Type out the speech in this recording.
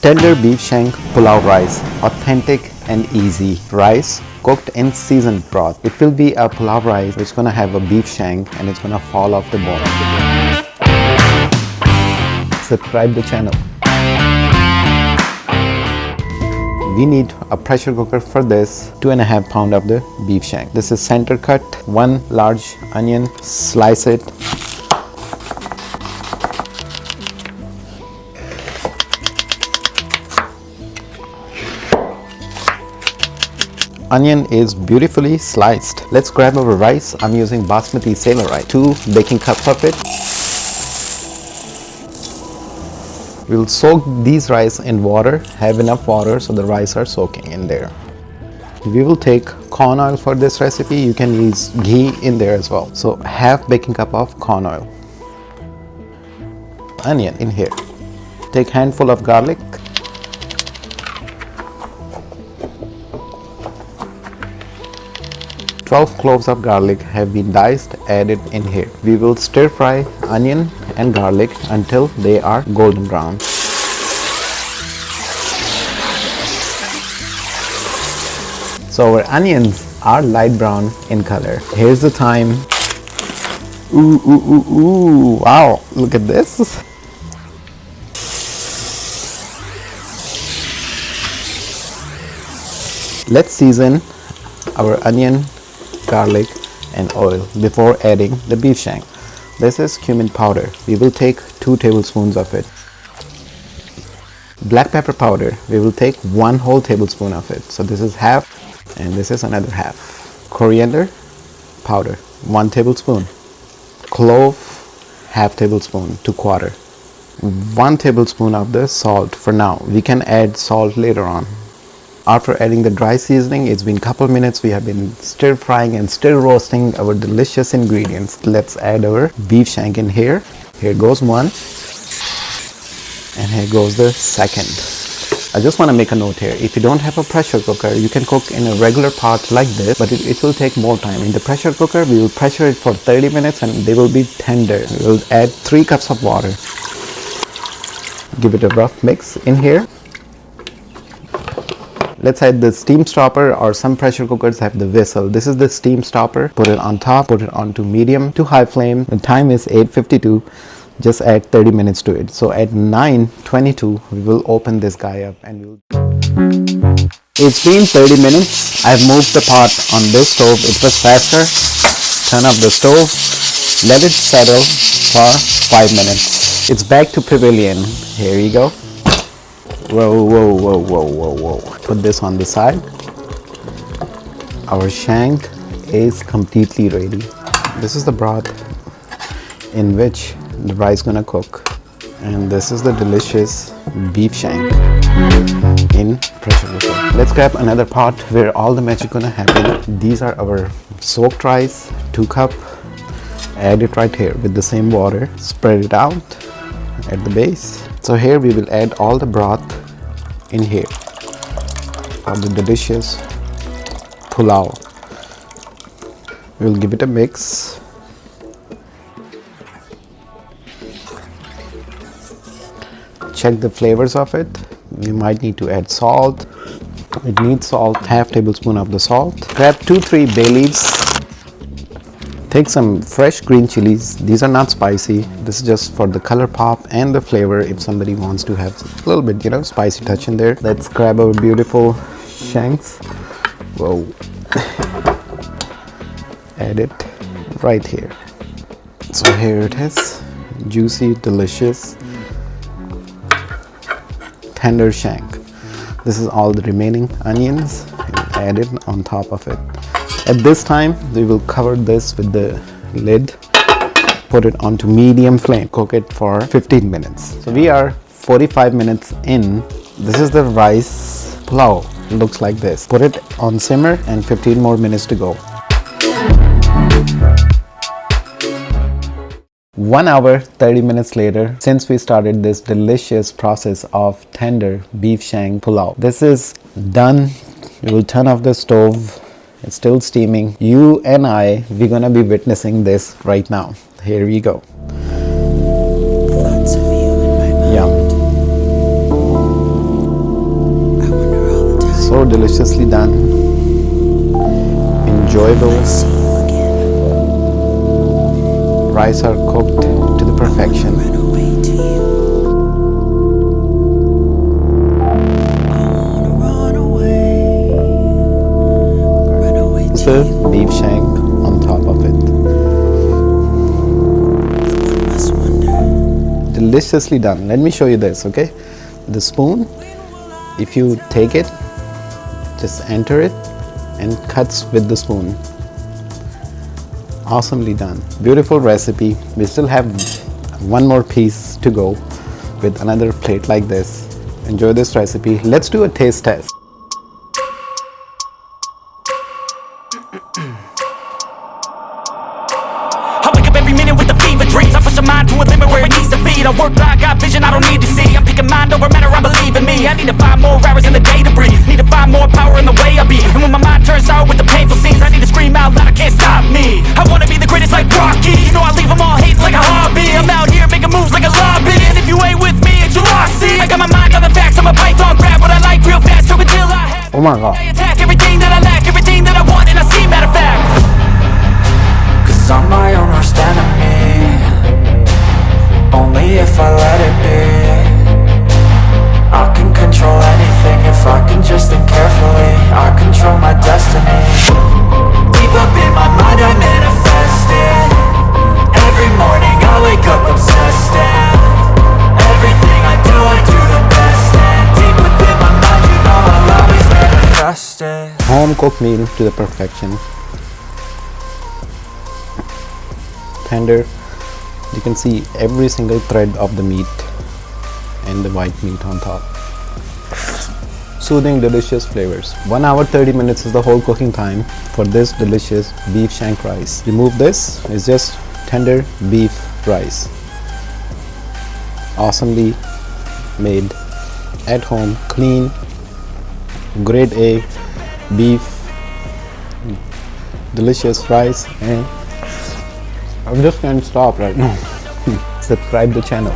Tender beef shank pulao rice, authentic and easy rice cooked in seasoned broth. It will be a pulao rice which is gonna have a beef shank and it's gonna fall off the bone. Subscribe the channel. We need a pressure cooker for this. 2.5 pounds of the beef shank. This is center cut. 1 large onion, slice it. Onion is beautifully sliced. Let's grab our rice. I'm using Basmati sailor rice. 2 baking cups of it. We'll soak these rice in water. Have enough water so the rice are soaking in there. We will take corn oil for this recipe. You can use ghee in there as well. So half baking cup of corn oil. Onion in here. Take handful of garlic. Cloves of garlic have been diced, added in here. We will stir fry onion and garlic until they are golden brown. So our onions are light brown in color. Here's the thyme. Ooh, ooh, ooh, ooh. Wow, look at this. Let's season our onion, garlic and oil before adding the beef shank. This is cumin powder. We will take 2 tablespoons of it. Black pepper powder, we will take 1 whole tablespoon of it. So this is half and this is another half. Coriander powder, 1 tablespoon. Clove, half tablespoon to quarter. 1 tablespoon of the salt for now. We can add salt later on. After adding the dry seasoning, it's been a couple minutes. We have been stir frying and stir roasting our delicious ingredients. Let's add our beef shank in here. Here goes one. And here goes the second. I just want to make a note here. If you don't have a pressure cooker, you can cook in a regular pot like this, but it will take more time. In the pressure cooker, we will pressure it for 30 minutes and they will be tender. We will add 3 cups of water. Give it a rough mix in here. Let's add the steam stopper, or some pressure cookers have the whistle. This is the steam stopper. Put it on top, put it onto medium to high flame. The time is 8:52. Just add 30 minutes to it. So at 9:22, we will open this guy up and we'll... It's been 30 minutes. I've moved the pot on this stove. It was faster. Turn off the stove. Let it settle for 5 minutes. It's back to pavilion. Here you go. Whoa, whoa, whoa, whoa, whoa, whoa. Put this on the side. Our shank is completely ready. This is the broth in which the rice is gonna cook. And this is the delicious beef shank in pressure cooker. Let's grab another pot where all the magic gonna happen. These are our soaked rice, 2 cup. Add it right here with the same water. Spread it out at the base. So here we will add all the broth in here for the delicious pulao. We'll give it a mix. Check the flavors of it. We might need to add salt. It needs salt, half tablespoon of the salt. Grab 2-3 bay leaves. Take some fresh green chilies. These are not spicy. This is just for the color pop and the flavor if somebody wants to have a little bit, spicy touch in there. Let's grab our beautiful shanks. Whoa. Add it right here. So here it is. Juicy, delicious, tender shank. This is all the remaining onions. Add it on top of it. At this time, we will cover this with the lid, put it onto medium flame, cook it for 15 minutes. So we are 45 minutes in. This is the rice pulao. It looks like this. Put it on simmer and 15 more minutes to go. 1 hour, 30 minutes later, since we started this delicious process of tender beef shank pulao. This is done. We will turn off the stove. It's still steaming. You and we're gonna be witnessing this right now. Here we go. Thoughts of you in my mind. So deliciously done, enjoyable. Rice are cooked to the perfection. The beef shank on top of it. Deliciously done. Let me show you this, okay? The spoon, if you take it, just enter it and cuts with the spoon. Awesomely done. Beautiful recipe. We still have one more piece to go with another plate like this. Enjoy this recipe. Let's do a taste test. I push a mind to a limit where it needs to be. I work blind, got vision I don't need to see. I'm picking mind over matter, I believe in me. I need to find more hours in the day to breathe. Need to find more power in the way I be. And when my mind turns sour with the painful scenes, I need to scream out loud, I can't stop me. I wanna be the greatest like Rocky. You know I leave them all hating like a hobby. I'm out here making moves like a lobby. And if you ain't with me, it's your loss. See, I got my mind on the facts. I'm a python, grab what I like real fast. Took until I have. Oh my god. I attack everything that I lack, everything that I want, and I see matter of fact. Cause I'm my own worst enemy. Only if I let it be. I can control anything if I can just think carefully. I control my destiny. Deep up in my mind I manifest it. Every morning I wake up obsessed, and everything I do the best. And deep within my mind you know I'll always manifest it. Home cooked meal to the perfection. Tender. You can see every single thread of the meat and the white meat on top. Soothing, delicious flavors. 1 hour 30 minutes is the whole cooking time for this delicious beef shank rice. Remove this, it's just tender beef rice. Awesomely made at home, clean, grade A beef, delicious rice, and I just can't stop right now. Subscribe the channel.